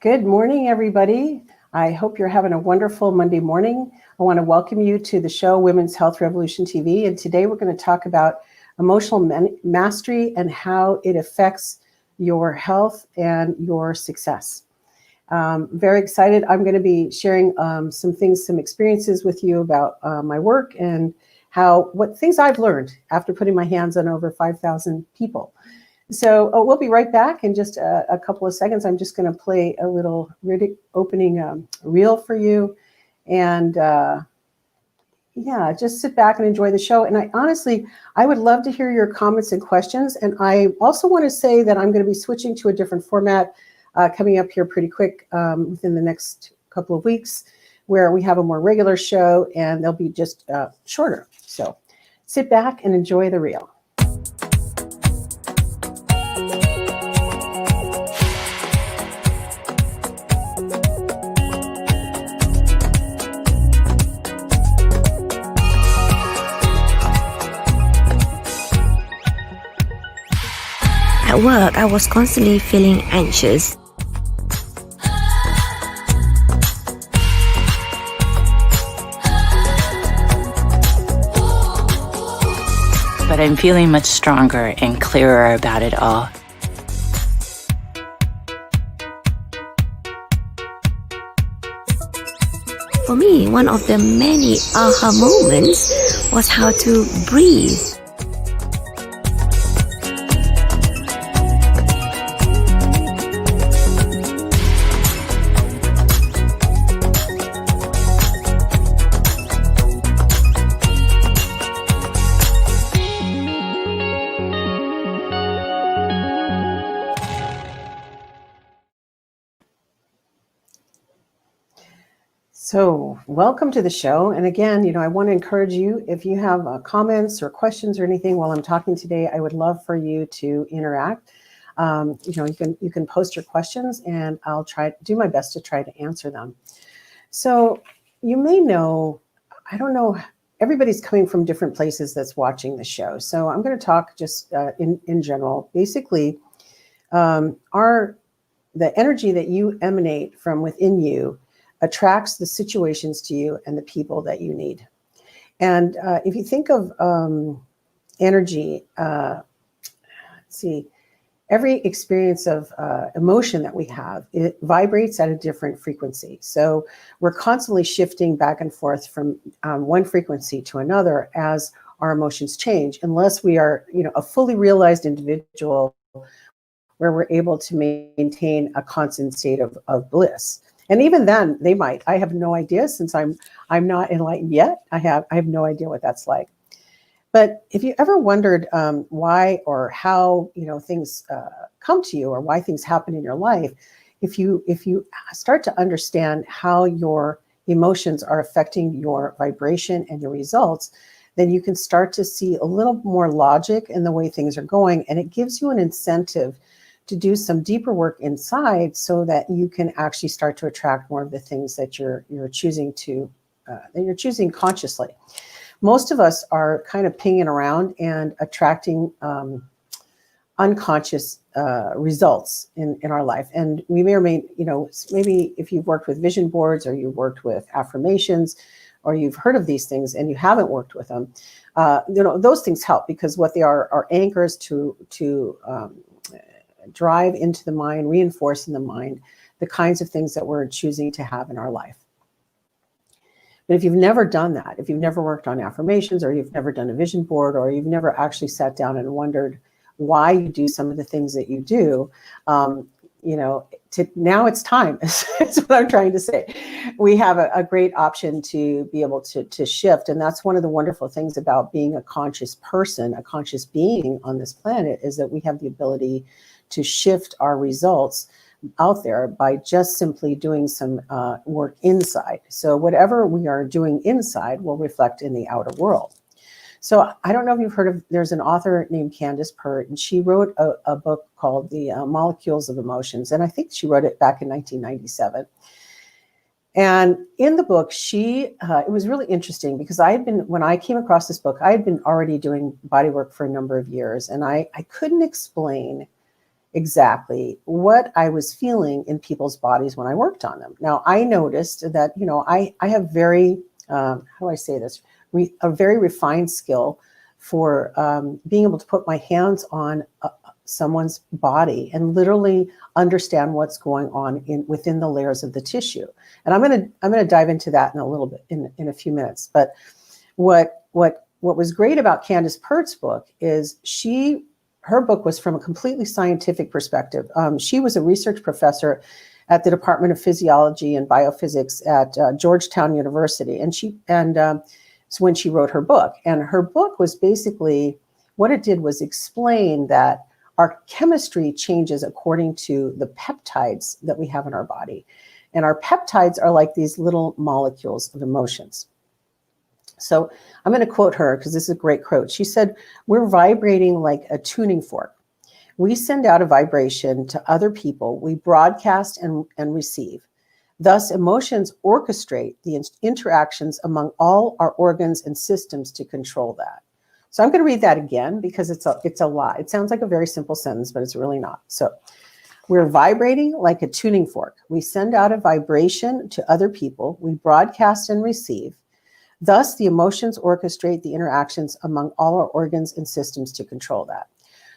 Good morning, everybody. I hope you're having a wonderful Monday morning. I want to welcome you to the show Women's Health Revolution TV. And today we're going to talk about emotional mastery and how it affects your health and your success. Very excited. I'm going to be sharing some experiences with you about my work and what things I've learned after putting my hands on over 5,000 people. So we'll be right back in just a couple of seconds. I'm just going to play a little opening reel for you. And yeah, just sit back and enjoy the show. And I would love to hear your comments and questions. And I also want to say that I'm going to be switching to a different format coming up here pretty quick within the next couple of weeks, where we have a more regular show and they'll be just shorter. So sit back and enjoy the reel. At work, I was constantly feeling anxious. But I'm feeling much stronger and clearer about it all. For me, one of the many aha moments was how to breathe. So welcome to the show. And again, I want to encourage you, if you have comments or questions or anything while I'm talking today, I would love for you to interact. You can post your questions and I'll do my best to try to answer them. So you may know, I don't know, everybody's coming from different places that's watching the show. So I'm going to talk just in general. Basically, the energy that you emanate from within you attracts the situations to you and the people that you need. And if you think of energy, let's see, every experience of emotion that we have, it vibrates at a different frequency. So we're constantly shifting back and forth from one frequency to another as our emotions change, unless we are, a fully realized individual where we're able to maintain a constant state of bliss. And even then, they might. I have no idea, since I'm not enlightened yet. I have no idea what that's like. But if you ever wondered why or how things come to you, or why things happen in your life, if you start to understand how your emotions are affecting your vibration and your results, then you can start to see a little more logic in the way things are going, and it gives you an incentive to do some deeper work inside, so that you can actually start to attract more of the things that you're choosing consciously. Most of us are kind of pinging around and attracting unconscious results in our life. And we may or may, maybe if you've worked with vision boards, or you've worked with affirmations, or you've heard of these things and you haven't worked with them, those things help, because what they are anchors to drive into the mind, reinforce in the mind the kinds of things that we're choosing to have in our life. But if you've never done that, if you've never worked on affirmations, or you've never done a vision board, or you've never actually sat down and wondered why you do some of the things that you do, now it's time. That's what I'm trying to say. We have a great option to be able to shift. And that's one of the wonderful things about being a conscious person, a conscious being on this planet, is that we have the ability to shift our results out there by just simply doing some work inside. So whatever we are doing inside will reflect in the outer world. So I don't know if you've heard of, there's an author named Candace Pert, and she wrote a book called The Molecules of Emotions. And I think she wrote it back in 1997. And in the book, it was really interesting, because when I came across this book, I had been already doing body work for a number of years, and I couldn't explain exactly what I was feeling in people's bodies when I worked on them. Now, I noticed that, I have very, how do I say this, a very refined skill for being able to put my hands on someone's body and literally understand what's going on within the layers of the tissue. And I'm going to dive into that in a little bit in a few minutes. But what was great about Candace Pert's book is her book was from a completely scientific perspective. She was a research professor at the Department of Physiology and Biophysics at Georgetown University, and so when she wrote her book, and her book was basically, what it did was explain that our chemistry changes according to the peptides that we have in our body. And our peptides are like these little molecules of emotions. So I'm going to quote her because this is a great quote. She said, "We're vibrating like a tuning fork. We send out a vibration to other people. We broadcast and receive. Thus, emotions orchestrate the interactions among all our organs and systems to control that." So I'm going to read that again because it's a lot. It sounds like a very simple sentence, but it's really not. So we're vibrating like a tuning fork. We send out a vibration to other people. We broadcast and receive. Thus, the emotions orchestrate the interactions among all our organs and systems to control that.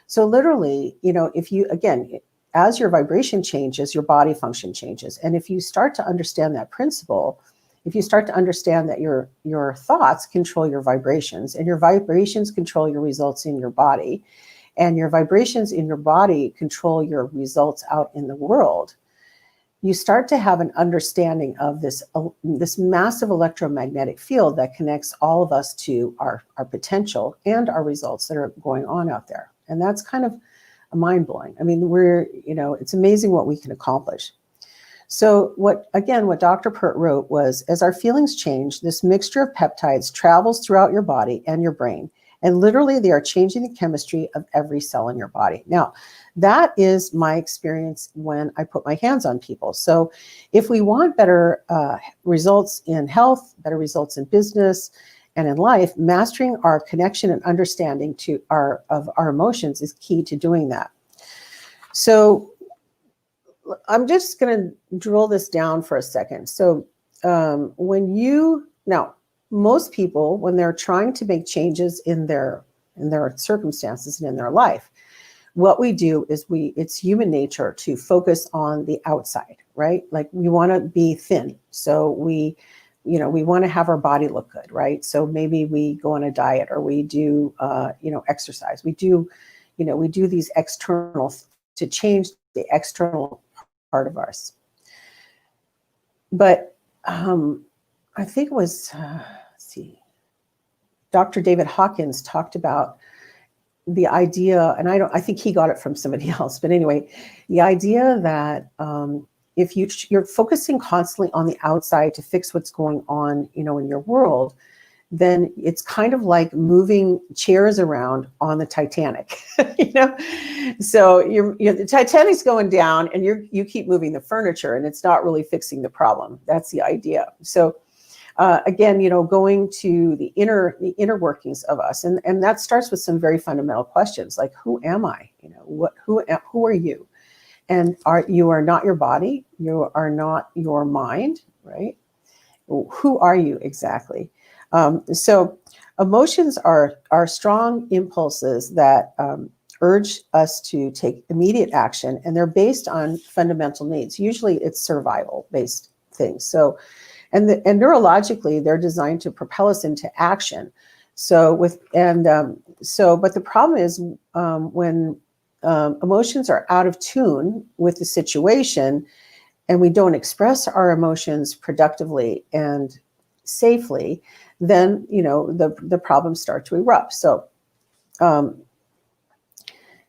So literally, if you, again, as your vibration changes, your body function changes. And if you start to understand that principle, if you start to understand that your thoughts control your vibrations, and your vibrations control your results in your body, and your vibrations in your body control your results out in the world, you start to have an understanding of this massive electromagnetic field that connects all of us to our potential and our results that are going on out there. And that's kind of mind-blowing. I mean, it's amazing what we can accomplish. So what Dr. Pert wrote was, as our feelings change, this mixture of peptides travels throughout your body and your brain. And literally, they are changing the chemistry of every cell in your body. Now, that is my experience when I put my hands on people. So if we want better results in health, better results in business, and in life, mastering our connection and understanding of our emotions is key to doing that. So I'm just going to drill this down for a second. So most people, when they're trying to make changes in their circumstances and in their life, what we do is it's human nature to focus on the outside, right? Like we want to be thin. So we want to have our body look good, right? So maybe we go on a diet, or we do, exercise. We do these external to change the external part of ours. But I think it was, Dr. David Hawkins talked about the idea, and I think he got it from somebody else, but anyway, the idea that if you're focusing constantly on the outside to fix what's going on, in your world, then it's kind of like moving chairs around on the Titanic, So the Titanic's going down, and you keep moving the furniture, and it's not really fixing the problem. That's the idea. So again, going to the inner workings of us, and that starts with some very fundamental questions like, who am I? Who are you? And you are not your body. You are not your mind, right? Who are you exactly? So emotions are strong impulses that urge us to take immediate action, and they're based on fundamental needs. Usually it's survival-based things. So, and neurologically, they're designed to propel us into action. So but the problem is when emotions are out of tune with the situation, and we don't express our emotions productively and safely, then the problems start to erupt. So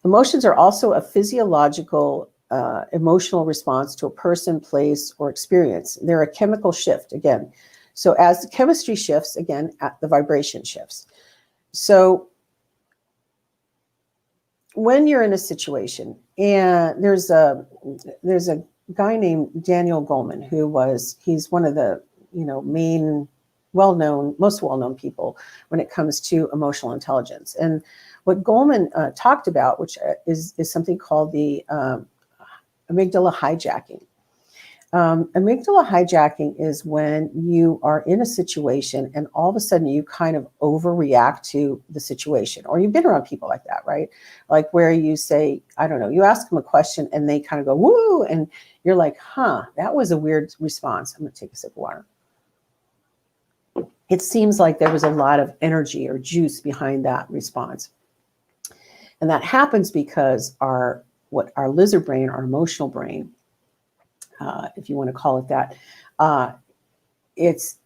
emotions are also a physiological emotional response to a person, place, or experience. They're a chemical shift again. So as the chemistry shifts, again, the vibration shifts. So when you're in a situation, and there's a guy named Daniel Goleman he's one of the main most well-known people when it comes to emotional intelligence. And What Goleman talked about, which is something called the amygdala hijacking. Amygdala hijacking is when you are in a situation and all of a sudden you kind of overreact to the situation, or you've been around people like that, right? Like where you say, I don't know, you ask them a question and they kind of go, woo, and you're like, huh, that was a weird response. I'm going to take a sip of water. It seems like there was a lot of energy or juice behind that response. And that happens because our lizard brain, our emotional brain, if you want to call it that, it's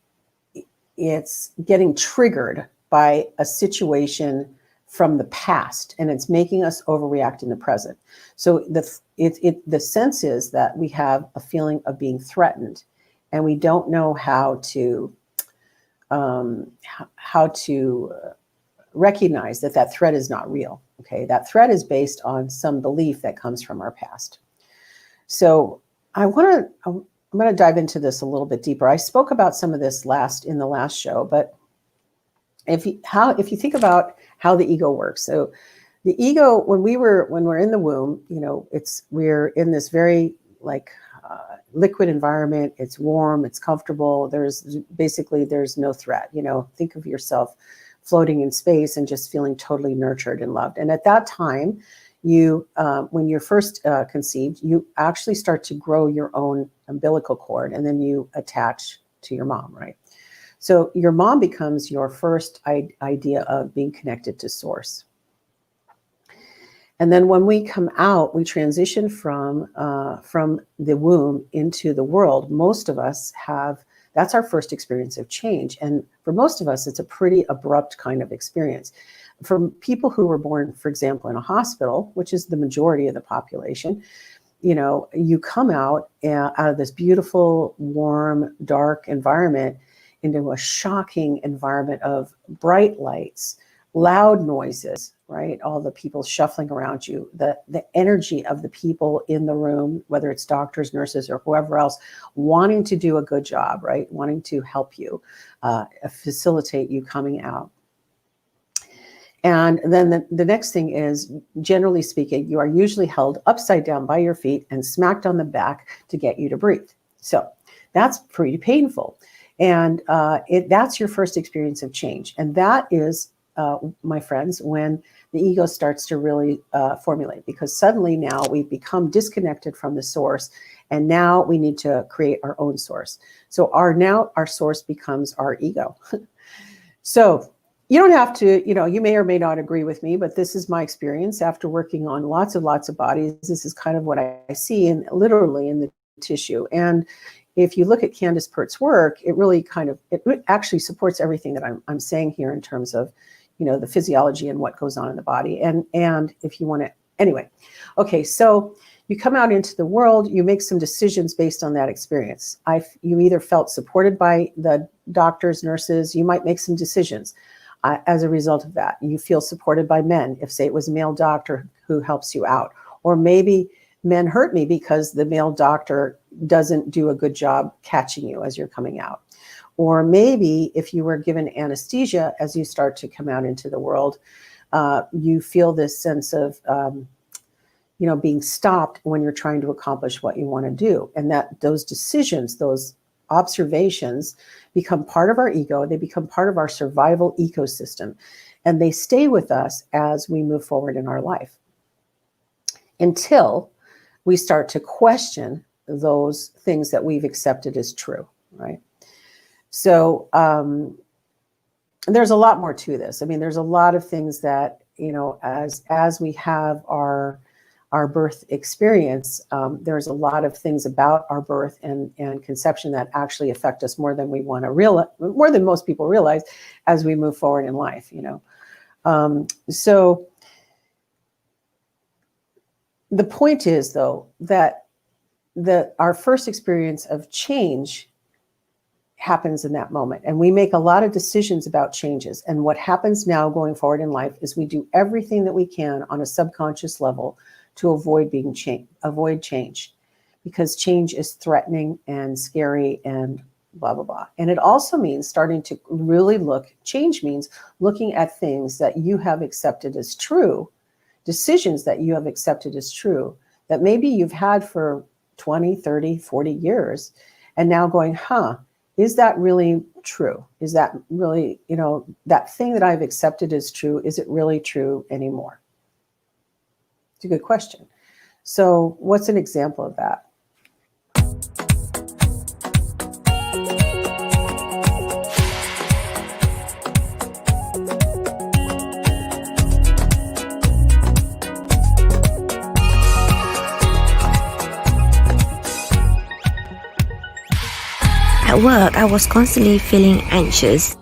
getting triggered by a situation from the past, and it's making us overreact in the present. So the sense is that we have a feeling of being threatened, and we don't know how to recognize that threat is not real. Okay, that threat is based on some belief that comes from our past. So I'm going to dive into this a little bit deeper. I spoke about some of this in the last show, but if you think about how the ego works, so the ego, when we're in the womb, we're in this very liquid environment. It's warm, it's comfortable. There's no threat. Think of yourself floating in space and just feeling totally nurtured and loved. And at that time, when you're first conceived, you actually start to grow your own umbilical cord, and then you attach to your mom, right? So your mom becomes your first idea of being connected to source. And then when we come out, we transition from the womb into the world. Most of us that's our first experience of change. And for most of us, it's a pretty abrupt kind of experience. For people who were born, for example, in a hospital, which is the majority of the population, you come out of this beautiful, warm, dark environment into a shocking environment of bright lights, loud noises, right? All the people shuffling around you, the energy of the people in the room, whether it's doctors, nurses, or whoever else, wanting to do a good job, right? Wanting to help you, facilitate you coming out. And then the next thing is, generally speaking, you are usually held upside down by your feet and smacked on the back to get you to breathe. So that's pretty painful. And that's your first experience of change. And that is, my friends, when the ego starts to really formulate, because suddenly now we've become disconnected from the source, and now we need to create our own source. So our source becomes our ego. So you don't have to, you may or may not agree with me, but this is my experience after working on lots of bodies. This is kind of what I see literally in the tissue. And if you look at Candace Pert's work, it really it actually supports everything that I'm saying here in terms of, the physiology and what goes on in the body. And if you want to, anyway. Okay, so you come out into the world, you make some decisions based on that experience. You either felt supported by the doctors, nurses, you might make some decisions. As a result of that, you feel supported by men. If, say, it was a male doctor who helps you out, or maybe men hurt me because the male doctor doesn't do a good job catching you as you're coming out. Or maybe if you were given anesthesia as you start to come out into the world, you feel this sense of, being stopped when you're trying to accomplish what you want to do. And that those decisions, those observations become part of our ego. They become part of our survival ecosystem, and they stay with us as we move forward in our life until we start to question those things that we've accepted as true, right? So there's a lot more to this. I mean, there's a lot of things that, as we have our birth experience, there's a lot of things about our birth and conception that actually affect us more than we want to realize, more than most people realize as we move forward in life, So the point is, though, that our first experience of change happens in that moment. And we make a lot of decisions about changes. And what happens now going forward in life is we do everything that we can on a subconscious level to avoid change, because change is threatening and scary and blah, blah, blah. And it also means starting to really change means looking at things that you have accepted as true, decisions that you have accepted as true, that maybe you've had for 20, 30, 40 years, and now going, is that really true? Is that really, that thing that I've accepted as true, is it really true anymore? It's a good question. So what's an example of that? At work, I was constantly feeling anxious.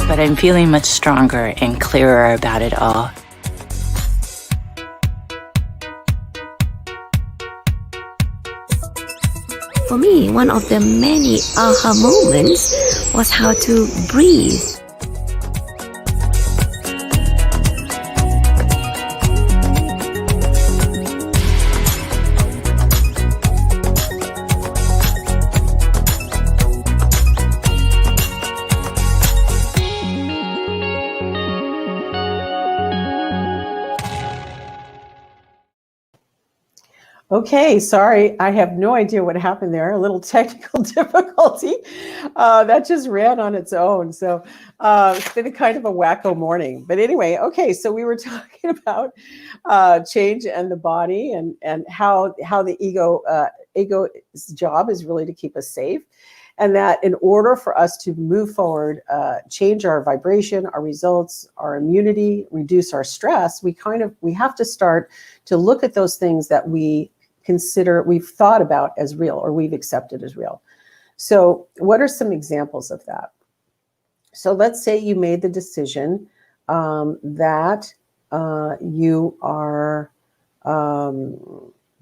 But I'm feeling much stronger and clearer about it all. For me, one of the many aha moments was how to breathe. Okay, sorry, I have no idea what happened there. A little technical difficulty. That just ran on its own. So it's been a kind of a wacko morning. But anyway, okay, so we were talking about change and the body and how the ego's job is really to keep us safe. And that in order for us to move forward, change our vibration, our results, our immunity, reduce our stress, we have to start to look at those things that we've thought about as real or we've accepted as real. So what are some examples of that? So let's say you made the decision that you are,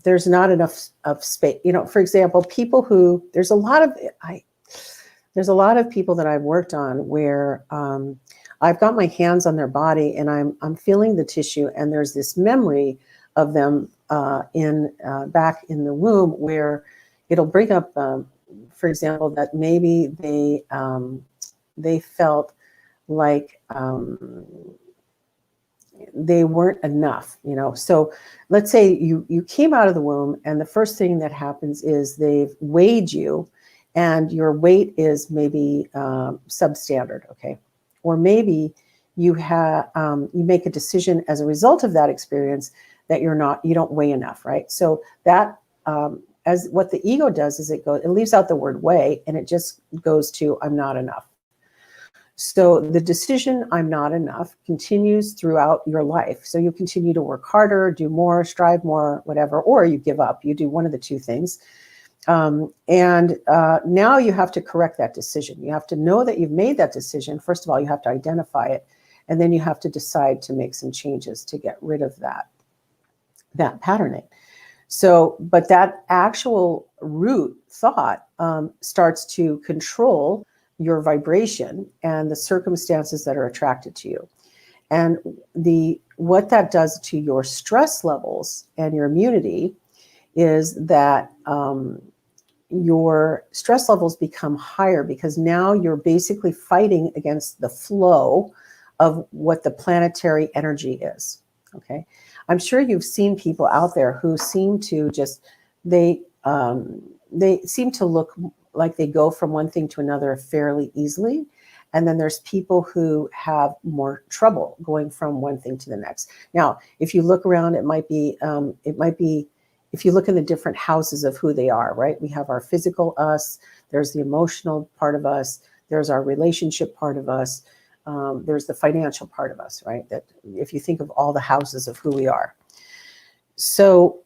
there's not enough of space. For example, there's a lot of people that I've worked on where I've got my hands on their body and I'm feeling the tissue, and there's this memory of them back in the womb where it'll bring up, for example, that maybe they felt like they weren't enough, So let's say you came out of the womb, and the first thing that happens is they've weighed you, and your weight is maybe substandard, okay? Or maybe you make a decision as a result of that experience that you don't weigh enough, right? So that as what the ego does is it leaves out the word weigh, and it just goes to I'm not enough. So the decision I'm not enough continues throughout your life. So you continue to work harder, do more, strive more, whatever, or you give up. You do one of the two things. Now you have to correct that decision. You have to know that you've made that decision. First of all, you have to identify it, and then you have to decide to make some changes to get rid of that patterning. So, but that actual root thought starts to control your vibration and the circumstances that are attracted to you. And what that does to your stress levels and your immunity is that your stress levels become higher, because now you're basically fighting against the flow of what the planetary energy is. Okay. I'm sure you've seen people out there who seem to they seem to look like they go from one thing to another fairly easily. And then there's people who have more trouble going from one thing to the next. Now, if you look around, it might be, if you look in the different houses of who they are, right? We have our physical us, there's the emotional part of us, there's our relationship part of us, there's the financial part of us, right? That if you think of all the houses of who we are. So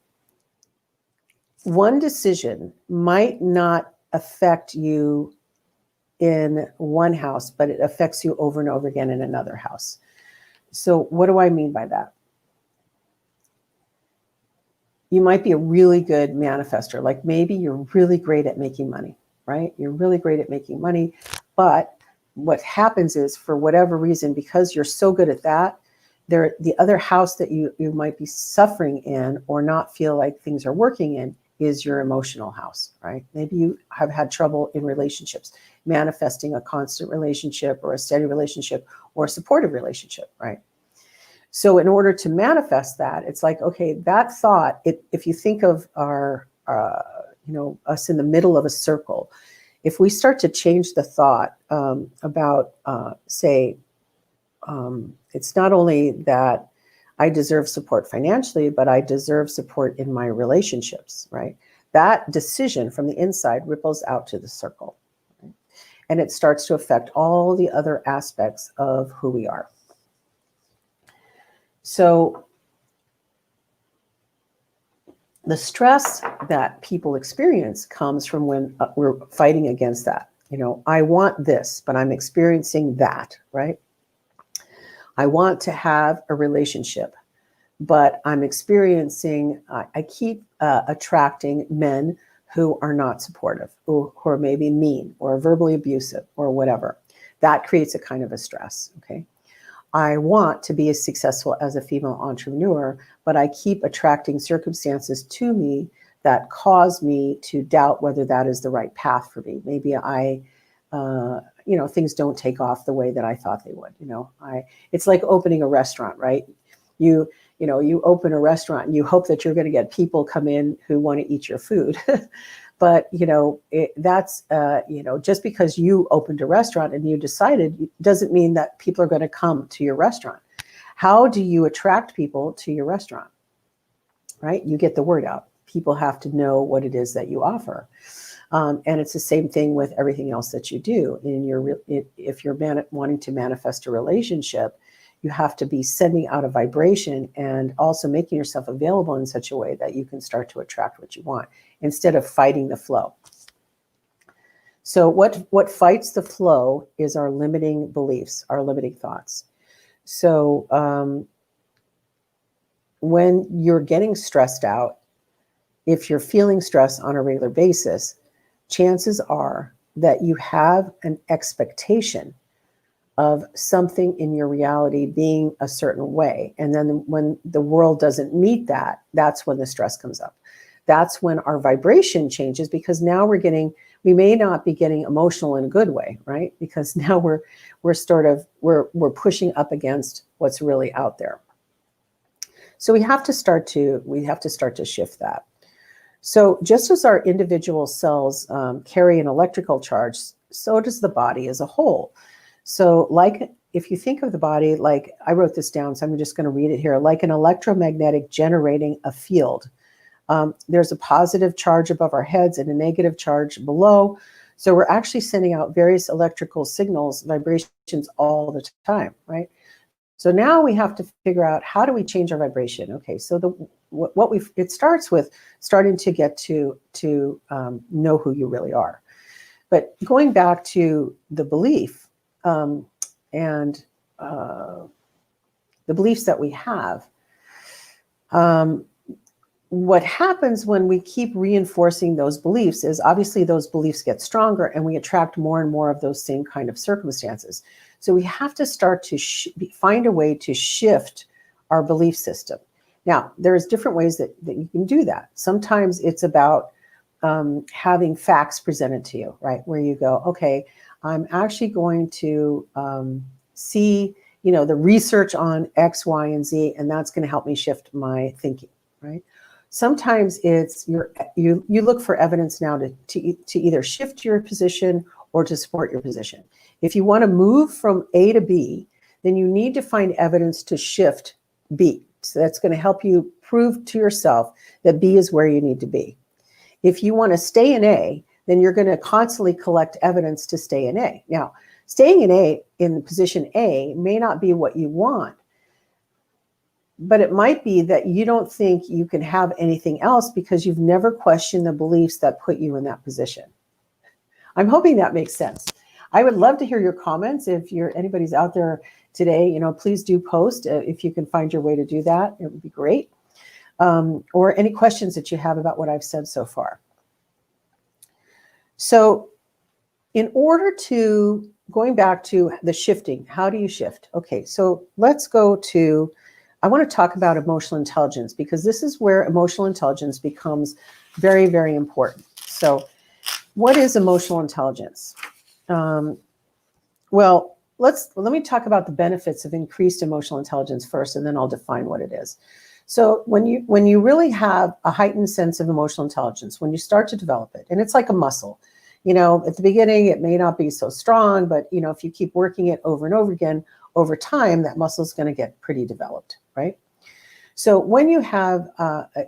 one decision might not affect you in one house, but it affects you over and over again in another house. So what do I mean by that? You might be a really good manifester. Like maybe you're really great at making money, right? You're really great at making money, but what happens is, for whatever reason, because you're so good at that, the other house that you might be suffering in or not feel like things are working in is your emotional house, right? Maybe you have had trouble in relationships, manifesting a constant relationship or a steady relationship or a supportive relationship, right? So in order to manifest that, it's like, okay, that thought, if you think of our, us in the middle of a circle, if we start to change the thought about, say, it's not only that I deserve support financially, but I deserve support in my relationships, right? That decision from the inside ripples out to the circle, right? And it starts to affect all the other aspects of who we are. So the stress that people experience comes from when we're fighting against that. I want this, but I'm experiencing that, right? I want to have a relationship, but I'm experiencing, I keep attracting men who are not supportive, who are maybe mean or verbally abusive or whatever. That creates a kind of a stress, okay? I want to be as successful as a female entrepreneur, but I keep attracting circumstances to me that cause me to doubt whether that is the right path for me. Maybe things don't take off the way that I thought they would. It's like opening a restaurant, right? You open a restaurant and you hope that you're going to get people come in who want to eat your food. But, just because you opened a restaurant and you decided doesn't mean that people are going to come to your restaurant. How do you attract people to your restaurant, right? You get the word out. People have to know what it is that you offer. And it's the same thing with everything else that you do. If you're wanting to manifest a relationship, you have to be sending out a vibration and also making yourself available in such a way that you can start to attract what you want instead of fighting the flow. So what fights the flow is our limiting beliefs, our limiting thoughts. So when you're getting stressed out, if you're feeling stress on a regular basis, chances are that you have an expectation of something in your reality being a certain way. And then when the world doesn't meet that, that's when the stress comes up. That's when our vibration changes, because now we may not be getting emotional in a good way, right? Because now we're pushing up against what's really out there. So we have to start to shift that. So just as our individual cells carry an electrical charge, so does the body as a whole. So like if you think of the body, like I wrote this down, so I'm just going to read it here, like an electromagnetic generating a field. There's a positive charge above our heads and a negative charge below. So we're actually sending out various electrical signals, vibrations all the time, right? So now we have to figure out, how do we change our vibration? Okay, so it starts with starting to get to know who you really are. But going back to the belief and the beliefs that we have, what happens when we keep reinforcing those beliefs is obviously those beliefs get stronger and we attract more and more of those same kind of circumstances. So we have to start to find a way to shift our belief system. Now, there's different ways that you can do that. Sometimes it's about having facts presented to you, right? Where you go, okay, I'm actually going to see, the research on X, Y, and Z, and that's going to help me shift my thinking, right? Sometimes it's you look for evidence now to either shift your position or to support your position. If you want to move from A to B, then you need to find evidence to shift B. So that's going to help you prove to yourself that B is where you need to be. If you want to stay in A, then you're going to constantly collect evidence to stay in A. Now, staying in position A may not be what you want, but it might be that you don't think you can have anything else because you've never questioned the beliefs that put you in that position. I'm hoping that makes sense. I would love to hear your comments. If anybody's out there today, please do post if you can find your way to do that. It would be great. Or any questions that you have about what I've said so far. So in order to going back to the shifting, how do you shift? Okay, so let's go to, I want to talk about emotional intelligence, because this is where emotional intelligence becomes very, very important. So what is emotional intelligence? Well, let me talk about the benefits of increased emotional intelligence first, and then I'll define what it is. So when you really have a heightened sense of emotional intelligence, when you start to develop it, and it's like a muscle, at the beginning it may not be so strong, but if you keep working it over and over again, over time, that muscle is going to get pretty developed, right? So when you have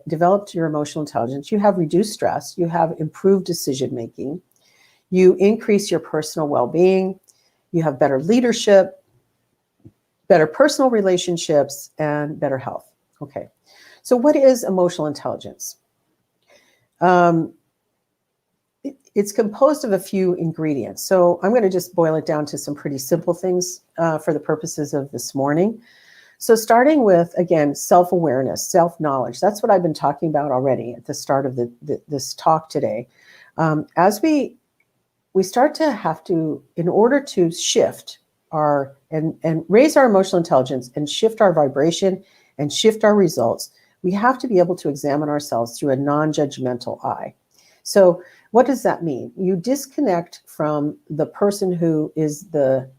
developed your emotional intelligence, you have reduced stress, you have improved decision making, you increase your personal well-being, you have better leadership, better personal relationships, and better health. Okay, so what is emotional intelligence? It's composed of a few ingredients. So I'm going to just boil it down to some pretty simple things for the purposes of this morning. So starting with, again, self-awareness, self-knowledge. That's what I've been talking about already at the start of this talk today. As we start to have to, in order to shift and raise our emotional intelligence and shift our vibration and shift our results, we have to be able to examine ourselves through a non-judgmental eye. So what does that mean? You disconnect from the person who is the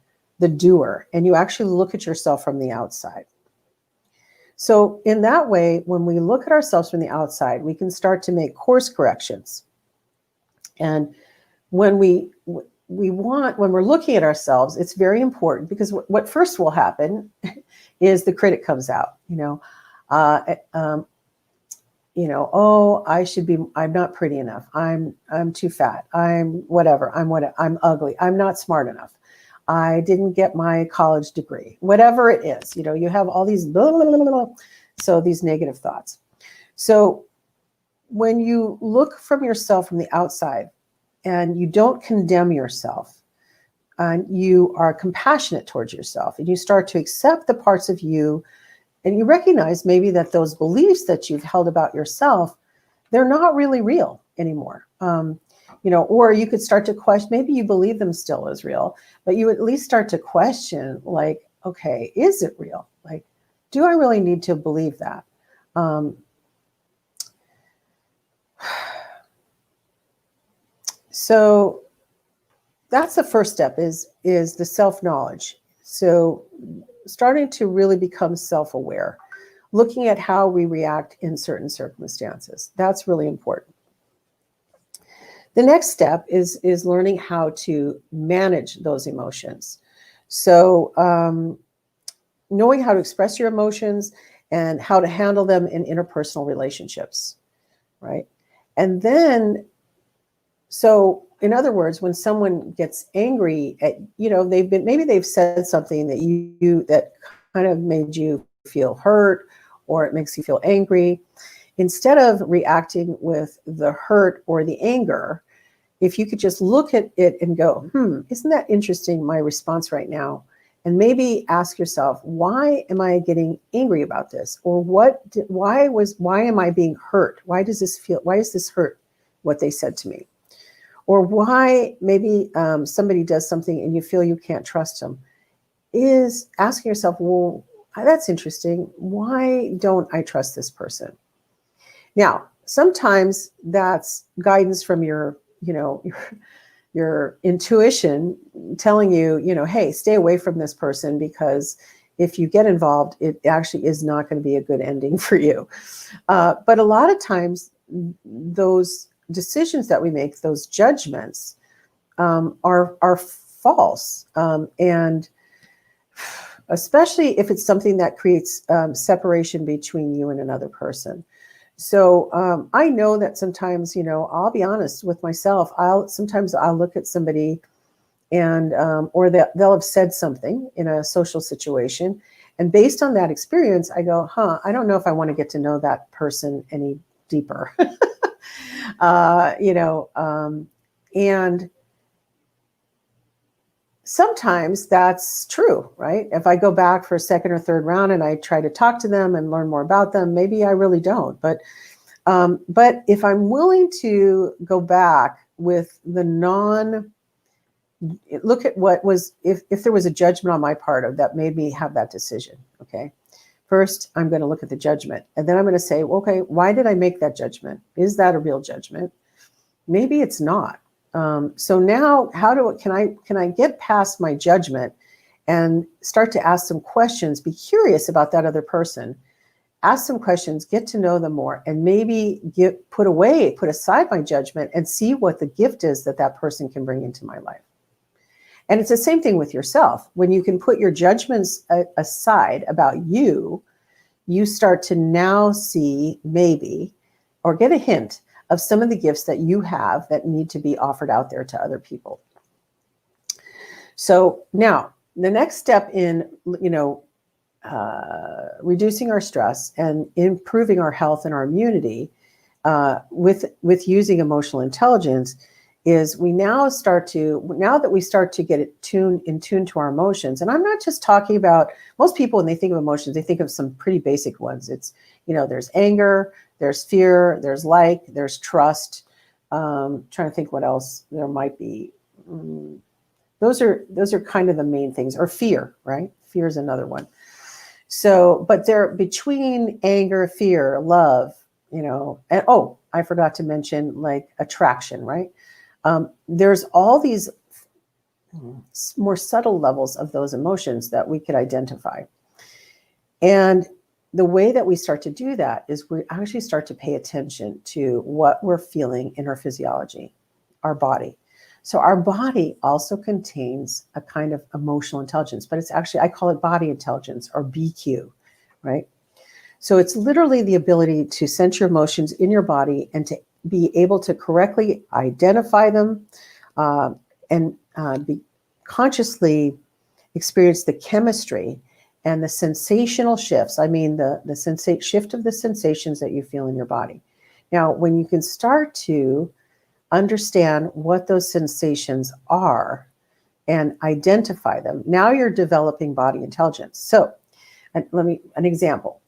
doer, and you actually look at yourself from the outside. So in that way, when we look at ourselves from the outside, we can start to make course corrections. And when when we're looking at ourselves, it's very important, because what first will happen is the critic comes out, oh, I'm not pretty enough. I'm too fat. I'm ugly. I'm not smart enough. I didn't get my college degree, whatever it is, you have all these, so these negative thoughts. So when you look from yourself from the outside and you don't condemn yourself, and you are compassionate towards yourself, and you start to accept the parts of you, and you recognize maybe that those beliefs that you've held about yourself, they're not really real anymore. Or you could start to question, maybe you believe them still as real, but you at least start to question, like, okay, is it real? Like, do I really need to believe that? So that's the first step, is the self-knowledge. So starting to really become self-aware, looking at how we react in certain circumstances. That's really important. The next step is learning how to manage those emotions. So knowing how to express your emotions and how to handle them in interpersonal relationships, right? And then, so in other words, when someone gets angry at, maybe they've said something that that kind of made you feel hurt, or it makes you feel angry. Instead of reacting with the hurt or the anger, if you could just look at it and go, isn't that interesting, my response right now? And maybe ask yourself, why am I getting angry about this? Or why am I being hurt? Why is this hurt, what they said to me? Or why maybe somebody does something and you feel you can't trust them, is asking yourself, well, that's interesting. Why don't I trust this person? Now, sometimes that's guidance from your intuition telling you, hey, stay away from this person, because if you get involved, it actually is not going to be a good ending for you. But a lot of times, those decisions that we make, those judgments, are false, and especially if it's something that creates separation between you and another person. So I know that sometimes, I'll be honest with myself. Sometimes I'll look at somebody and or they'll have said something in a social situation, and based on that experience, I go, I don't know if I want to get to know that person any deeper. And sometimes that's true, right? If I go back for a second or third round and I try to talk to them and learn more about them, maybe I really don't. But if I'm willing to go back with the look at what was, if there was a judgment on my part of that made me have that decision. Okay. First, I'm going to look at the judgment, and then I'm going to say, well, okay, why did I make that judgment? Is that a real judgment? Maybe it's not. So now can I get past my judgment and start to ask some questions, be curious about that other person, ask some questions, get to know them more, and maybe put aside my judgment and see what the gift is that that person can bring into my life. And it's the same thing with yourself. When you can put your judgments aside about you, you start to now see maybe, or get a hint of some of the gifts that you have that need to be offered out there to other people. So now the next step in, reducing our stress and improving our health and our immunity with using emotional intelligence is now that we start to get in tune to our emotions. And I'm not just talking about, most people when they think of emotions, they think of some pretty basic ones. It's, there's anger, there's fear, there's there's trust. Trying to think what else there might be. Those are kind of the main things, or fear, right? Fear is another one. So, but they're between anger, fear, love, and I forgot to mention like attraction, right? There's all these more subtle levels of those emotions that we could identify. And the way that we start to do that is we actually start to pay attention to what we're feeling in our physiology, our body. So our body also contains a kind of emotional intelligence, but it's actually, I call it body intelligence, or BQ, right? So it's literally the ability to sense your emotions in your body and to be able to correctly identify them and be consciously experience the chemistry and the sensational shifts. I mean, the shift of the sensations that you feel in your body. Now, when you can start to understand what those sensations are and identify them, now you're developing body intelligence. So an example.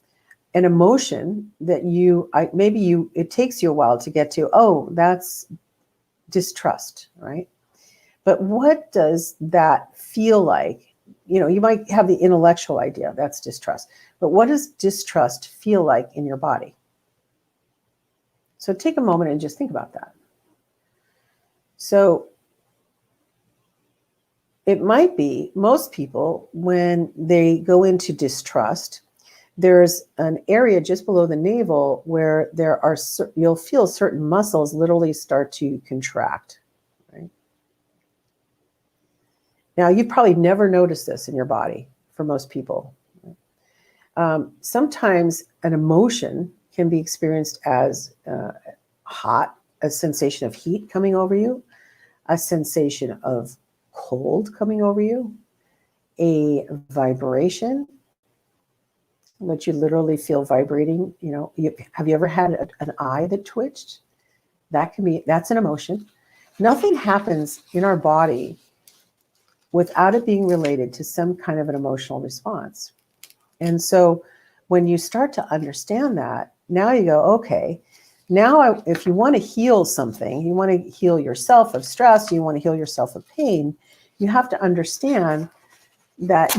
An emotion that it takes you a while to get to, that's distrust, right? But what does that feel like? You might have the intellectual idea, that's distrust. But what does distrust feel like in your body? So take a moment and just think about that. So it might be, most people, when they go into distrust, there's an area just below the navel where you'll feel certain muscles literally start to contract, right? Now, you've probably never noticed this in your body for most people. Sometimes an emotion can be experienced as hot, a sensation of heat coming over you, a sensation of cold coming over you, a vibration, that you literally feel vibrating. Have you ever had an eye that twitched? That's an emotion. Nothing happens in our body without it being related to some kind of an emotional response. And so when you start to understand that, now you go, okay, now if you want to heal something, you want to heal yourself of stress, you want to heal yourself of pain, you have to understand that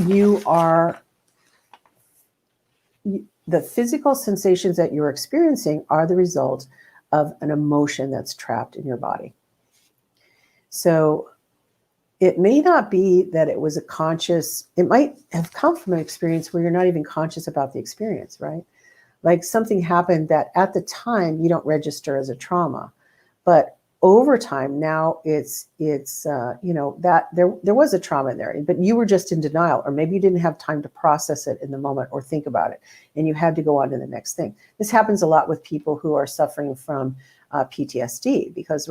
the physical sensations that you're experiencing are the result of an emotion that's trapped in your body. So it may not be that it was it might have come from an experience where you're not even conscious about the experience, right? Like something happened that at the time you don't register as a trauma, but over time now it's that there was a trauma there, but you were just in denial, or maybe you didn't have time to process it in the moment or think about it, and you had to go on to the next thing. This happens a lot with people who are suffering from PTSD, because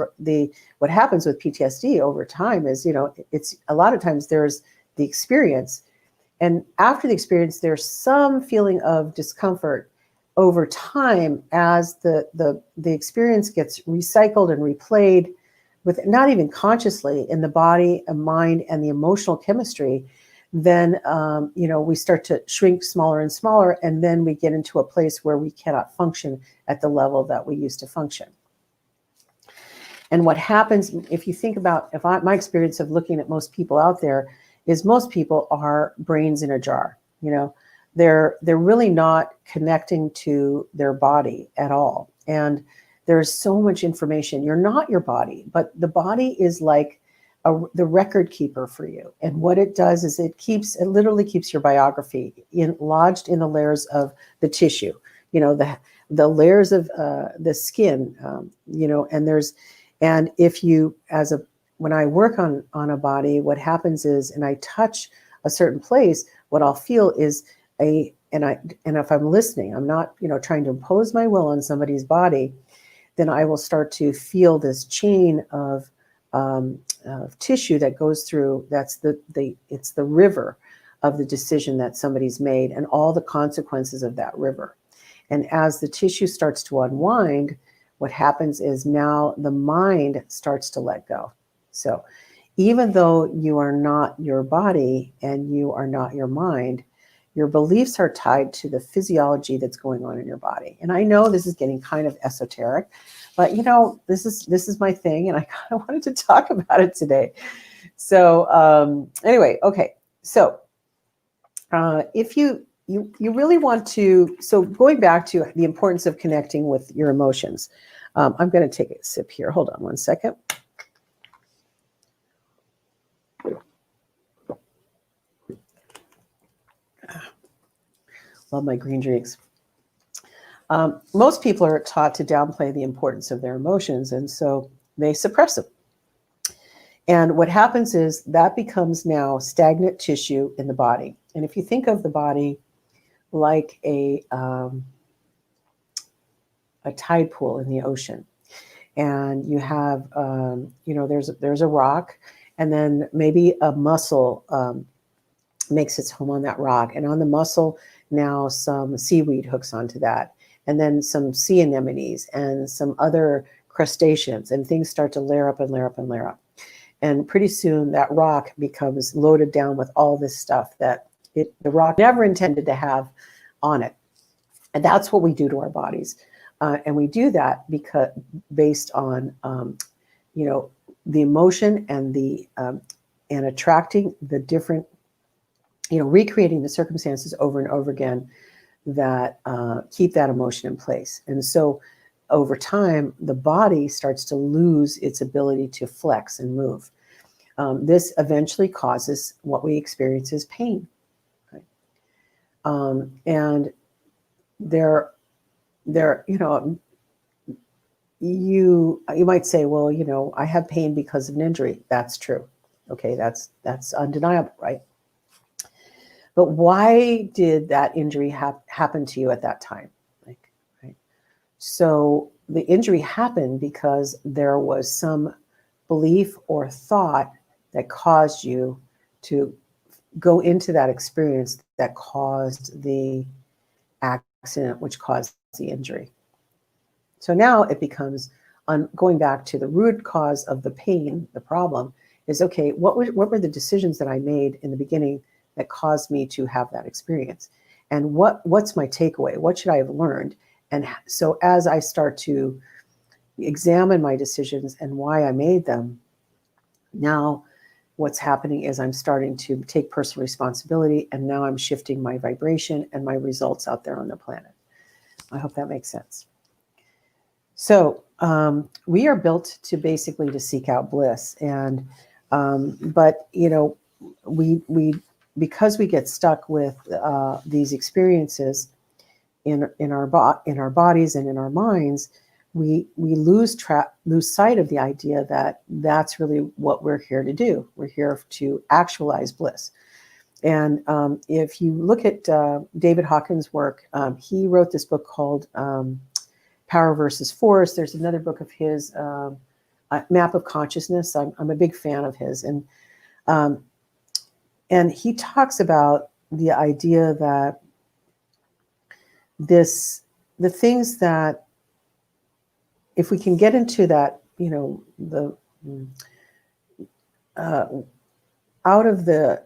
what happens with PTSD over time is, it's a lot of times there's the experience, and after the experience there's some feeling of discomfort over time as the experience gets recycled and replayed with, not even consciously, in the body and mind and the emotional chemistry. Then we start to shrink smaller and smaller, and then we get into a place where we cannot function at the level that we used to function. And what happens if you think about, my experience of looking at most people out there is most people are brains in a jar. You know, they're really not connecting to their body at all. And there's so much information. You're not your body, but the body is like the record keeper for you. And what it does is it literally keeps your biography lodged in the layers of the tissue, you know, the layers of the skin, you know, and if you, when I work on a body, what happens is, and I touch a certain place, what I'll feel is and if I'm listening, I'm not, you know, trying to impose my will on somebody's body, then I will start to feel this chain of tissue that goes through. That's it's the river of the decision that somebody's made and all the consequences of that river. And as the tissue starts to unwind, what happens is now the mind starts to let go. So even though you are not your body and you are not your mind, your beliefs are tied to the physiology that's going on in your body. And I know this is getting kind of esoteric, but you know, this is my thing, and I kind of wanted to talk about it today. So anyway, okay. So if you really want to, so going back to the importance of connecting with your emotions, I'm going to take a sip here. Hold on one second. Love my green drinks. Most people are taught to downplay the importance of their emotions, and so they suppress them. And what happens is that becomes now stagnant tissue in the body. And if you think of the body like a tide pool in the ocean, and you have, you know, there's a rock, and then maybe a mussel makes its home on that rock, and on the mussel now some seaweed hooks onto that, and then some sea anemones and some other crustaceans, and things start to layer up and layer up and layer up. And pretty soon that rock becomes loaded down with all this stuff that the rock never intended to have on it. And that's what we do to our bodies. And we do that because based on, you know, the emotion and and attracting the different, you know, recreating the circumstances over and over again that keep that emotion in place. And so over time, the body starts to lose its ability to flex and move. This eventually causes what we experience as pain. Right? And there, you know, you might say, well, you know, I have pain because of an injury. That's true. Okay, that's undeniable, right? But why did that injury happen to you at that time? Like, right? So the injury happened because there was some belief or thought that caused you to go into that experience that caused the accident, which caused the injury. So now it becomes, going back to the root cause of the pain, the problem is, okay, what were the decisions that I made in the beginning that caused me to have that experience? And what's my takeaway? What should I have learned? And so as I start to examine my decisions and why I made them, now what's happening is I'm starting to take personal responsibility, and now I'm shifting my vibration and my results out there on the planet. I hope that makes sense. So we are built to basically to seek out bliss, and but you know, we because we get stuck with these experiences in our bodies and in our minds, we lose sight of the idea that that's really what we're here to do. We're here to actualize bliss. And if you look at David Hawkins' work, he wrote this book called Power versus Force. There's another book of his, Map of Consciousness. I'm a big fan of his, and he talks about the idea that the things that, if we can get into that, you know, out of the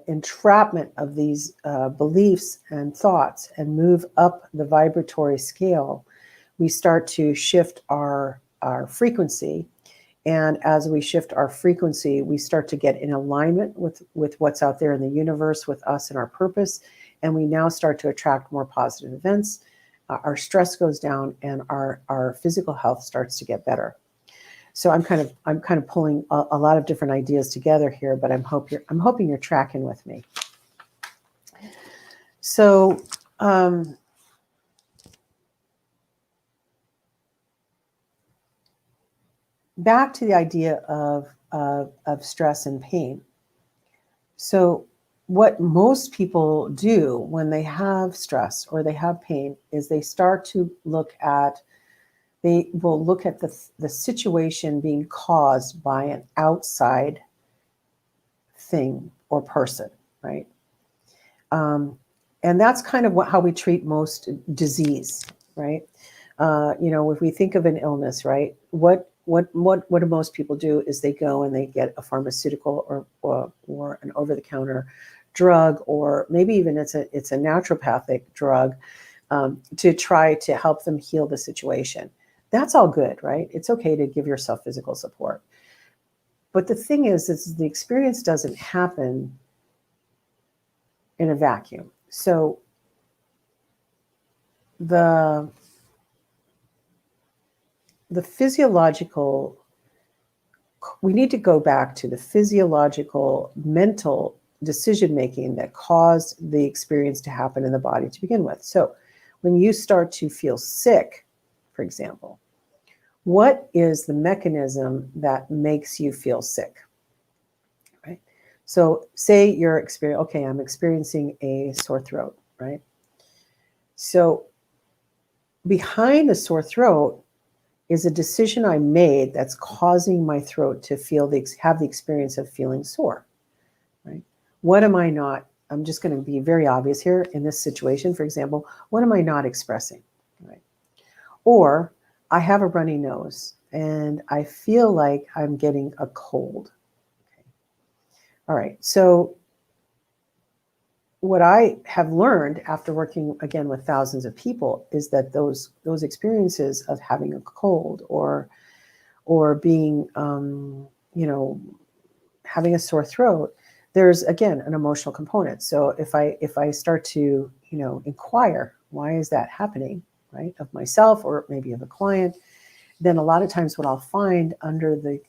entrapment of these beliefs and thoughts and move up the vibratory scale, we start to shift our our frequency. And as we shift our frequency, we start to get in alignment with what's out there in the universe, with us and our purpose. And we now start to attract more positive events. Our stress goes down, and our physical health starts to get better. So I'm kind of pulling a lot of different ideas together here, but I'm hoping you're tracking with me. So back to the idea of stress and pain. So what most people do when they have stress or they have pain is they start to they will look at the situation being caused by an outside thing or person, right? And that's kind of how we treat most disease, right? If we think of an illness, right? What do most people do is they go and they get a pharmaceutical or an over-the-counter drug, or maybe even it's a naturopathic drug to try to help them heal the situation. That's all good, right? It's okay to give yourself physical support. But the thing is the experience doesn't happen in a vacuum. So the physiological, we need to go back to the physiological mental decision making that caused the experience to happen in the body to begin with. So when you start to feel sick, for example, what is the mechanism that makes you feel sick? Right? So say I'm experiencing a sore throat, right? So behind the sore throat is a decision I made that's causing my throat to have the experience of feeling sore, right? What am I not? I'm just going to be very obvious here in this situation. For example, what am I not expressing, right? Or I have a runny nose and I feel like I'm getting a cold. Okay. All right. So what I have learned after working again with thousands of people is that those experiences of having a cold or being, having a sore throat, there's again an emotional component. So if I start to, inquire, why is that happening, right, of myself or maybe of a client, then a lot of times what I'll find under the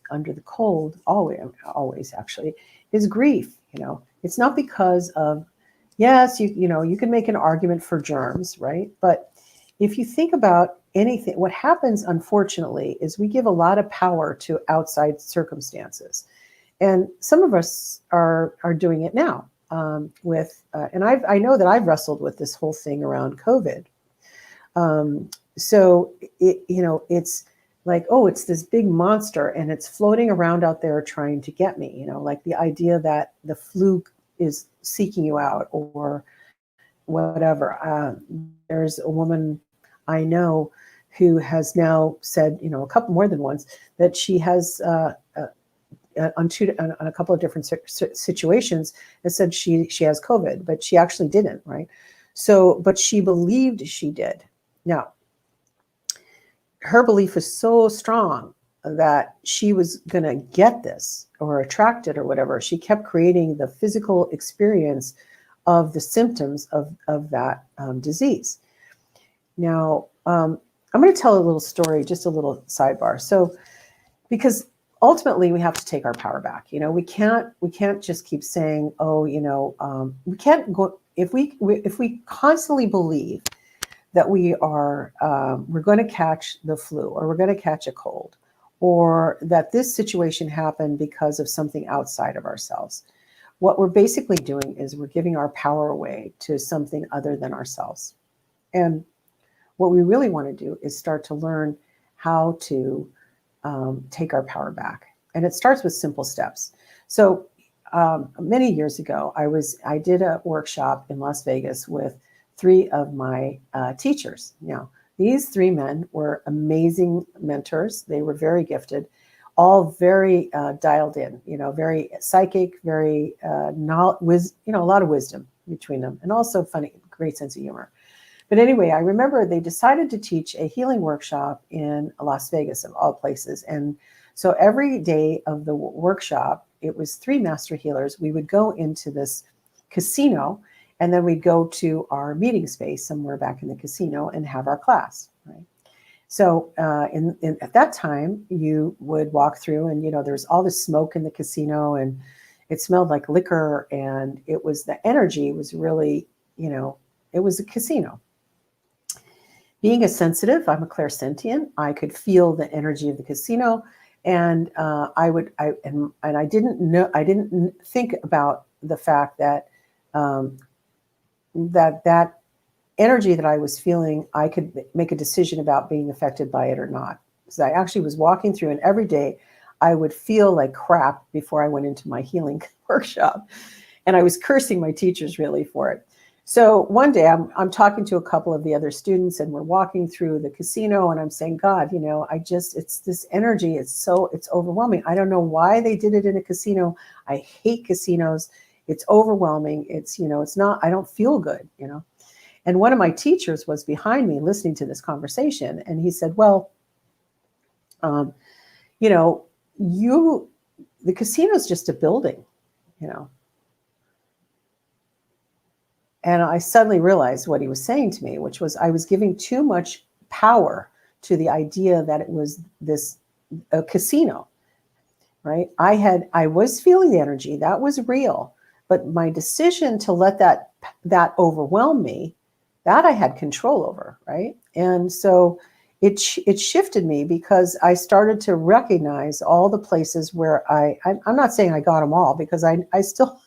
cold, always actually, is grief. It's not because of, yes, you can make an argument for germs, right? But if you think about anything, what happens, unfortunately, is we give a lot of power to outside circumstances. And some of us are doing it now and I know that I've wrestled with this whole thing around COVID. So it's like, oh, it's this big monster and it's floating around out there trying to get me, like the idea that the flu is seeking you out or whatever. There's a woman I know who has now said, a couple more than once, that she has on a couple of different situations has said she has COVID, but she actually didn't, right? So, but she believed she did. Now, her belief was so strong that she was going to get this or attract it or whatever. She kept creating the physical experience of the symptoms of that disease. Now, I'm going to tell a little story, just a little sidebar. So, because ultimately we have to take our power back. We can't just keep saying, oh, we can't go if we constantly believe that we're going to catch the flu or we're going to catch a cold, or that this situation happened because of something outside of ourselves. What we're basically doing is we're giving our power away to something other than ourselves. And what we really want to do is start to learn how to take our power back. And it starts with simple steps. So many years ago, I did a workshop in Las Vegas with 3 of my teachers. Now, these 3 men were amazing mentors. They were very gifted, all very dialed in, very psychic, very a lot of wisdom between them, and also funny, great sense of humor. But anyway, I remember they decided to teach a healing workshop in Las Vegas, of all places. And so every day of the workshop, it was 3 master healers. We would go into this casino, and then we'd go to our meeting space somewhere back in the casino and have our class, right? So at that time, you would walk through, and there's all this smoke in the casino, and it smelled like liquor, and the energy was really, it was a casino. Being a sensitive, I'm a clairsentient. I could feel the energy of the casino, and I didn't think about the fact that that energy that I was feeling, I could make a decision about being affected by it or not. So I actually was walking through, and every day I would feel like crap before I went into my healing workshop, and I was cursing my teachers really for it. So one day I'm talking to a couple of the other students, and we're walking through the casino, and I'm saying, God, it's this energy. It's overwhelming. I don't know why they did it in a casino. I hate casinos. It's overwhelming. It's not, I don't feel good, And one of my teachers was behind me listening to this conversation. And he said, well, the casino is just a building, And I suddenly realized what he was saying to me, which was I was giving too much power to the idea that it was a casino, right? I was feeling the energy, that was real, but my decision to let that overwhelm me, that I had control over, right? And so it shifted me, because I started to recognize all the places where I'm not saying I got them all, because I still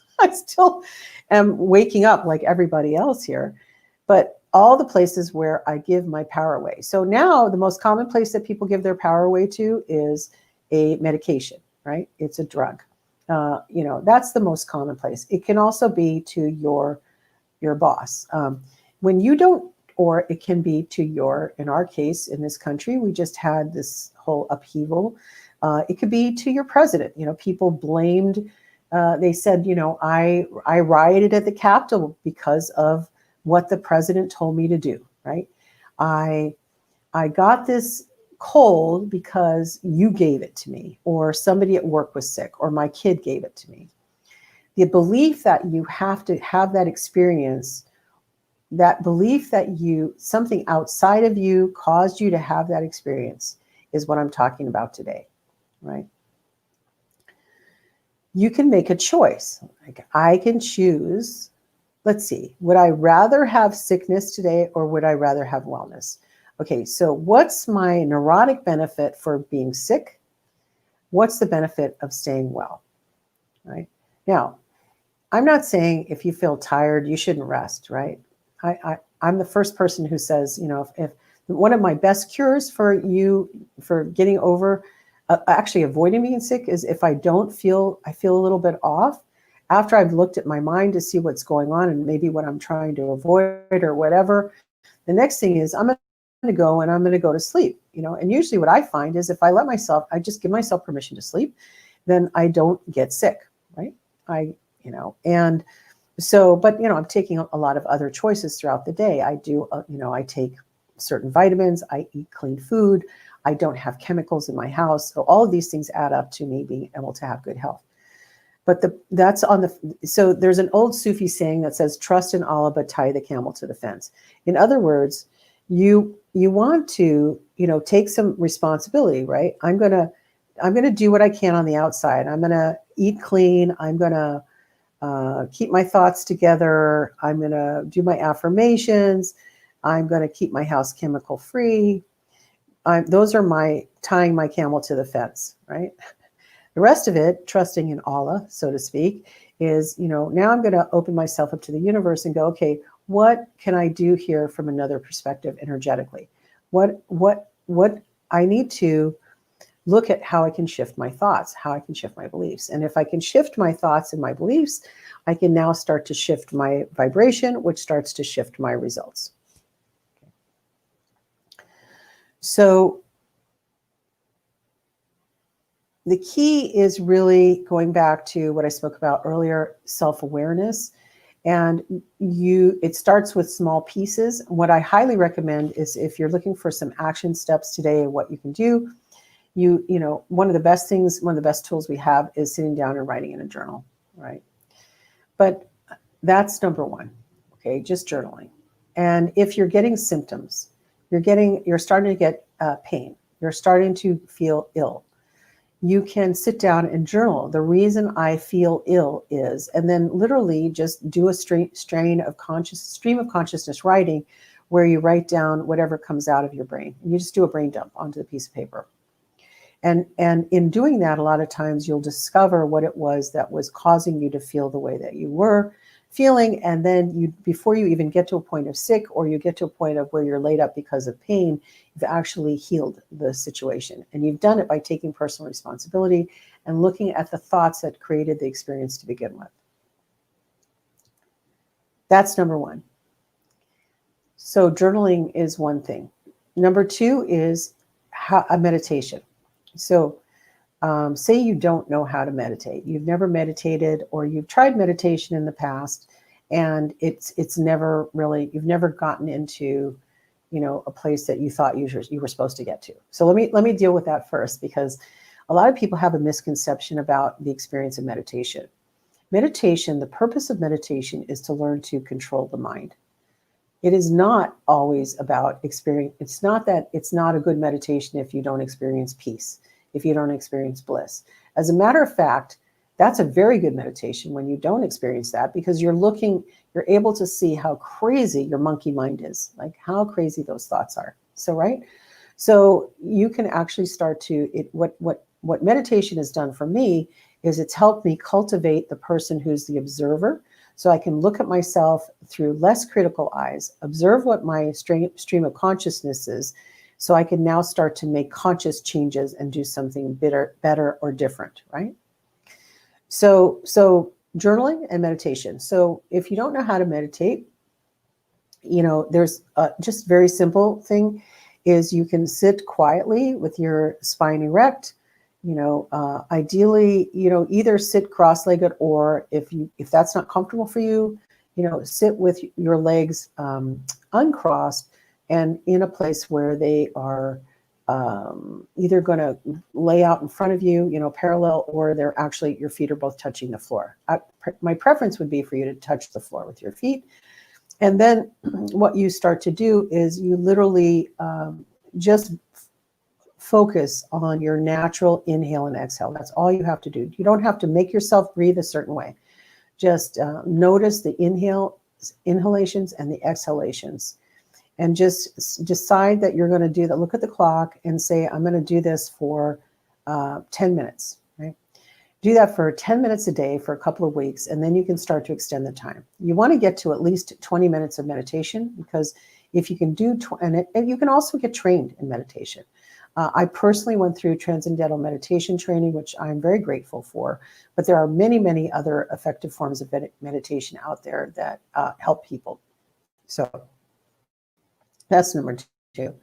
am waking up like everybody else here, but all the places where I give my power away. So now the most common place that people give their power away to is a medication, right? It's a drug. That's the most common place. It can also be to your boss. When you don't, or it can be to in our case, in this country, we just had this whole upheaval. It could be to your president. People blamed, they said, I rioted at the Capitol because of what the president told me to do, right? I got this cold because you gave it to me, or somebody at work was sick, or my kid gave it to me. The belief that you have to have that experience, that belief that something outside of you caused you to have that experience, is what I'm talking about today, right? You can make a choice. Like, I can choose, let's see, would I rather have sickness today, or would I rather have wellness? Okay, so what's my neurotic benefit for being sick? What's the benefit of staying well, right? Now, I'm not saying if you feel tired, you shouldn't rest, right? I'm the first person who says, if one of my best cures for getting over, actually avoiding being sick, is if I feel a little bit off, after I've looked at my mind to see what's going on and maybe what I'm trying to avoid or whatever, the next thing is I'm going to go to sleep, and usually what I find is if I just give myself permission to sleep, then I don't get sick, right? And so, but, I'm taking a lot of other choices throughout the day. I do, I take certain vitamins, I eat clean food, I don't have chemicals in my house. So all of these things add up to me being able to have good health. But so there's an old Sufi saying that says, trust in Allah, but tie the camel to the fence. In other words, you want to, take some responsibility, right? I'm going to do what I can on the outside. I'm going to eat clean. I'm going to keep my thoughts together. I'm going to do my affirmations. I'm going to keep my house chemical free. Those are my tying my camel to the fence, right? The rest of it, trusting in Allah, so to speak, is, now I'm going to open myself up to the universe and go, okay, what can I do here from another perspective energetically? What I need to look at how I can shift my thoughts, how I can shift my beliefs. And if I can shift my thoughts and my beliefs, I can now start to shift my vibration, which starts to shift my results. So the key is really going back to what I spoke about earlier, self-awareness. And it starts with small pieces. What I highly recommend is, if you're looking for some action steps today and what you can do, one of the best tools we have is sitting down and writing in a journal, right? But that's number one, okay? Just journaling. And if you're getting symptoms, you're starting to get pain, you're starting to feel ill, you can sit down and journal. The reason I feel ill is, and then literally just do a stream of consciousness writing, where you write down whatever comes out of your brain. You just do a brain dump onto the piece of paper. And in doing that, a lot of times you'll discover what it was that was causing you to feel the way that you were feeling. And then before you even get to a point of sick, or you get to a point of where you're laid up because of pain, you've actually healed the situation. And you've done it by taking personal responsibility and looking at the thoughts that created the experience to begin with. That's number one. So journaling is one thing. Number two is a meditation. So say you don't know how to meditate. You've never meditated, or you've tried meditation in the past, and it's never really, you've never gotten into, a place that you thought you were supposed to get to. So let me deal with that first, because a lot of people have a misconception about the experience of meditation. Meditation, the purpose of meditation is to learn to control the mind. It is not always about experience. It's not a good meditation if you don't experience peace, if you don't experience bliss. As a matter of fact, that's a very good meditation when you don't experience that, because you're able to see how crazy your monkey mind is, like how crazy those thoughts are. So you can actually start to, what meditation has done for me is it's helped me cultivate the person who's the observer. So I can look at myself through less critical eyes, observe what my stream of consciousness is, so I can now start to make conscious changes and do something better or different, right? So journaling and meditation. So if you don't know how to meditate, there's just very simple thing is you can sit quietly with your spine erect. Ideally, either sit cross-legged, or if that's not comfortable for you, sit with your legs uncrossed and in a place where they are either going to lay out in front of you, parallel, or they're actually, your feet are both touching the floor. My preference would be for you to touch the floor with your feet. And then what you start to do is you literally just focus on your natural inhale and exhale. That's all you have to do. You don't have to make yourself breathe a certain way. Just notice the inhalations and the exhalations. And just decide that you're going to do that. Look at the clock and say, I'm going to do this for 10 minutes, right? Do that for 10 minutes a day for a couple of weeks, and then you can start to extend the time. You want to get to at least 20 minutes of meditation, because if you can do, and you can also get trained in meditation. I personally went through transcendental meditation training, which I'm very grateful for, but there are many, many other effective forms of meditation out there that help people. So that's number two.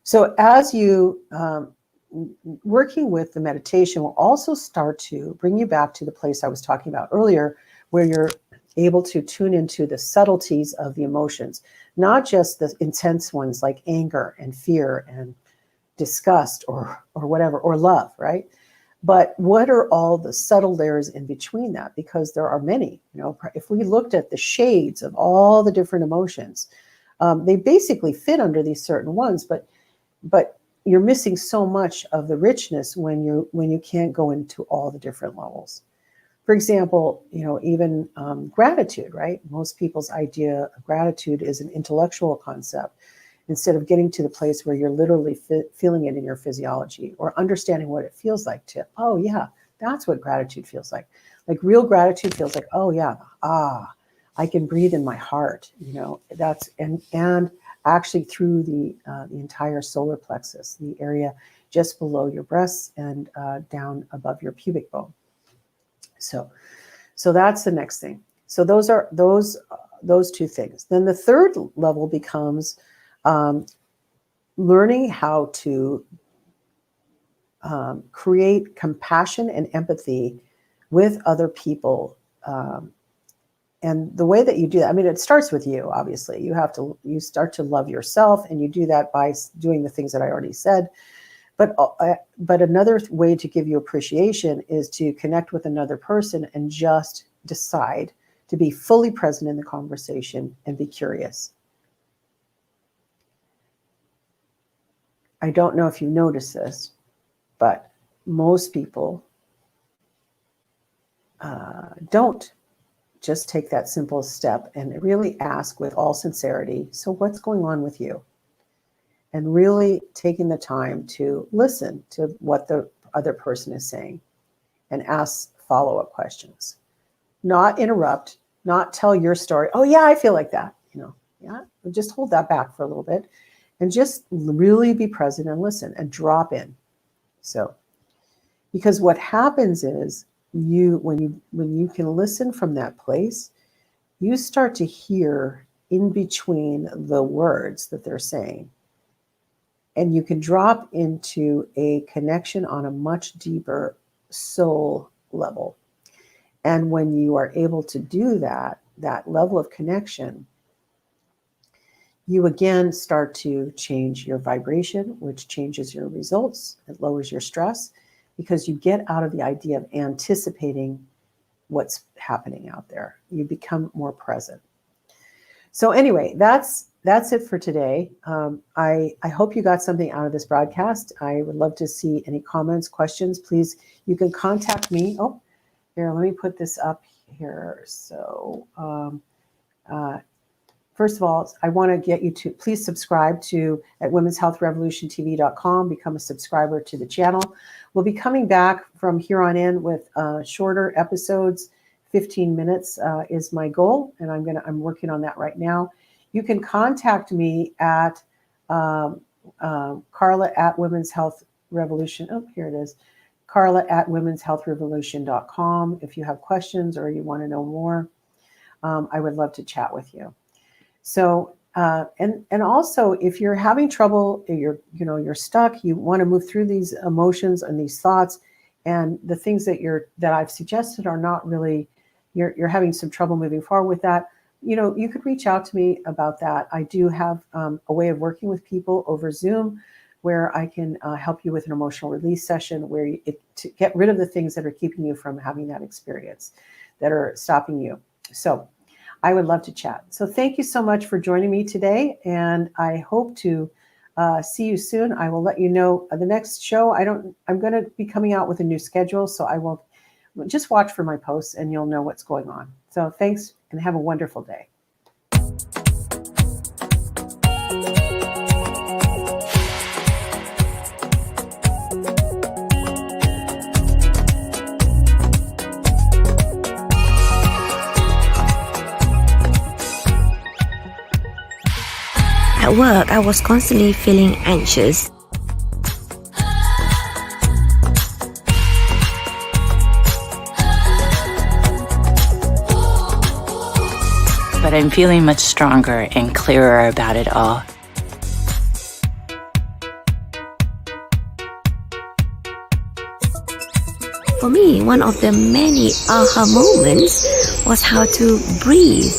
So as you working with the meditation will also start to bring you back to the place I was talking about earlier, where you're able to tune into the subtleties of the emotions, not just the intense ones like anger and fear and disgust or whatever, or love, right? But what are all the subtle layers in between that? Because there are many. If we looked at the shades of all the different emotions, they basically fit under these certain ones, but you're missing so much of the richness when you can't go into all the different levels. For example, even gratitude, right? Most people's idea of gratitude is an intellectual concept, instead of getting to the place where you're literally feeling it in your physiology, or understanding what it feels like to, oh yeah, that's what gratitude feels like. Like real gratitude feels like, oh yeah, I can breathe in my heart, that's, and actually through the entire solar plexus, the area just below your breasts and down above your pubic bone. So that's the next thing. So those are those two things. Then the third level becomes learning how to create compassion and empathy with other people And the way that you do that, I mean, it starts with you, obviously. You start to love yourself, and you do that by doing the things that I already said. But another way to give you appreciation is to connect with another person and just decide to be fully present in the conversation and be curious. I don't know if you notice this, but most people don't just take that simple step and really ask with all sincerity, so what's going on with you? And really taking the time to listen to what the other person is saying and ask follow-up questions. Not interrupt, not tell your story. Oh yeah, I feel like that. Yeah, just hold that back for a little bit and just really be present and listen and drop in. So, because what happens is when you can listen from that place, you start to hear in between the words that they're saying. And you can drop into a connection on a much deeper soul level. And when you are able to do that level of connection, you again start to change your vibration, which changes your results. It lowers your stress because you get out of the idea of anticipating what's happening out there. You become more present. So anyway, that's it for today. I hope you got something out of this broadcast. I would love to see any comments, questions. Please, you can contact me. Oh, here, let me put this up here. So first of all, I want to get you to please subscribe at womenshealthrevolutiontv.com. Become a subscriber to the channel. We'll be coming back from here on in with shorter episodes. 15 minutes is my goal, and I'm working on that right now. You can contact me at Carla at Women's Health Revolution. Oh, here it is. Carla at womenshealthrevolution.com. If you have questions or you want to know more, I would love to chat with you. So, and also if you're having trouble, you're stuck, you want to move through these emotions and these thoughts, and the things that I've suggested are not really, you're having some trouble moving forward with that, you could reach out to me about that. I do have a way of working with people over Zoom where I can help you with an emotional release session to get rid of the things that are keeping you from having that experience, that are stopping you. So I would love to chat. So thank you so much for joining me today, and I hope to see you soon. I will let you know the next show. I'm going to be coming out with a new schedule, so I will just watch for my posts and you'll know what's going on. So thanks and have a wonderful day. At work, I was constantly feeling anxious. But I'm feeling much stronger and clearer about it all. For me, one of the many aha moments was how to breathe.